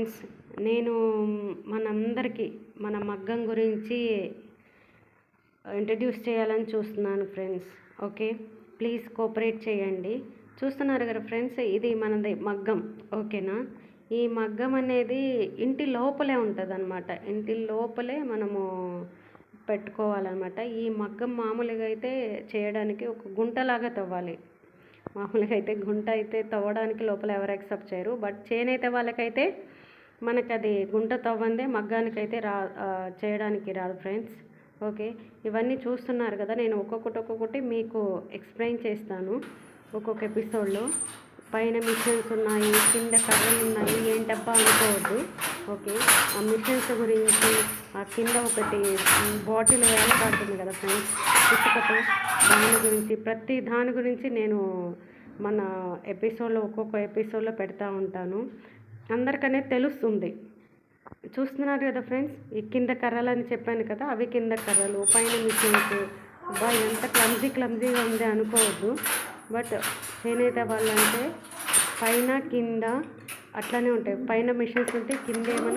Friends, నేను మనందరికీ మన మగ్గం గురించి ఇంట్రడ్యూస్ చేయాలని చూస్తున్నాను ఫ్రెండ్స్. ఓకే, ప్లీజ్ కోఆపరేట్ చేయండి. చూస్తున్నారు కదా ఫ్రెండ్స్, ఇది మనది మగ్గం. ఓకేనా? ఈ మగ్గం అనేది ఇంటి లోపలే ఉంటుంది అనమాట. ఇంటి లోపలే మనము పెట్టుకోవాలన్నమాట. ఈ మగ్గం మామూలుగా అయితే చేయడానికి ఒక గుంటలాగా తవ్వాలి. మామూలుగా అయితే గుంట అయితే తవ్వడానికి లోపల ఎవరు యాక్సెప్ట్ చేయరు. బట్ చేనేత వాళ్ళకైతే మనకు అది గుంట తవ్వందే మగ్గానికైతే చేయడానికి రాదు ఫ్రెండ్స్. ఓకే, ఇవన్నీ చూస్తున్నారు కదా, నేను ఒక్కొక్కటి మీకు ఎక్స్ప్లెయిన్ చేస్తాను ఒక్కొక్క ఎపిసోడ్లో. పైన మిషన్స్ ఉన్నాయి, కింద కర్రలు ఉన్నాయి, ఏంటబ్బా అనుకోవద్దు. ఓకే, ఆ మిషన్స్ గురించి, ఆ కింద ఒకటి బాటిల్ వేలాడుతుంది కదా ఫ్రెండ్స్ ఇసుకతో, దాని గురించి, ప్రతి దాని గురించి నేను మన ఎపిసోడ్లో ఒక్కొక్క ఎపిసోడ్లో పెడతా ఉంటాను. అందరికనే తెలుస్తుంది. చూస్తున్నారు కదా ఫ్రెండ్స్, ఈ కింద కర్రలు అని చెప్పాను కదా, అవి కింద కర్రలు, పైన మిషన్స్. అబ్బా, ఎంత క్లమ్జీగా ఉంది అనుకోవద్దు. బట్ చేనేత వాళ్ళంటే పైన కింద అట్లనే ఉంటాయి. పైన మిషన్స్ ఉంటే కింద ఏమైనా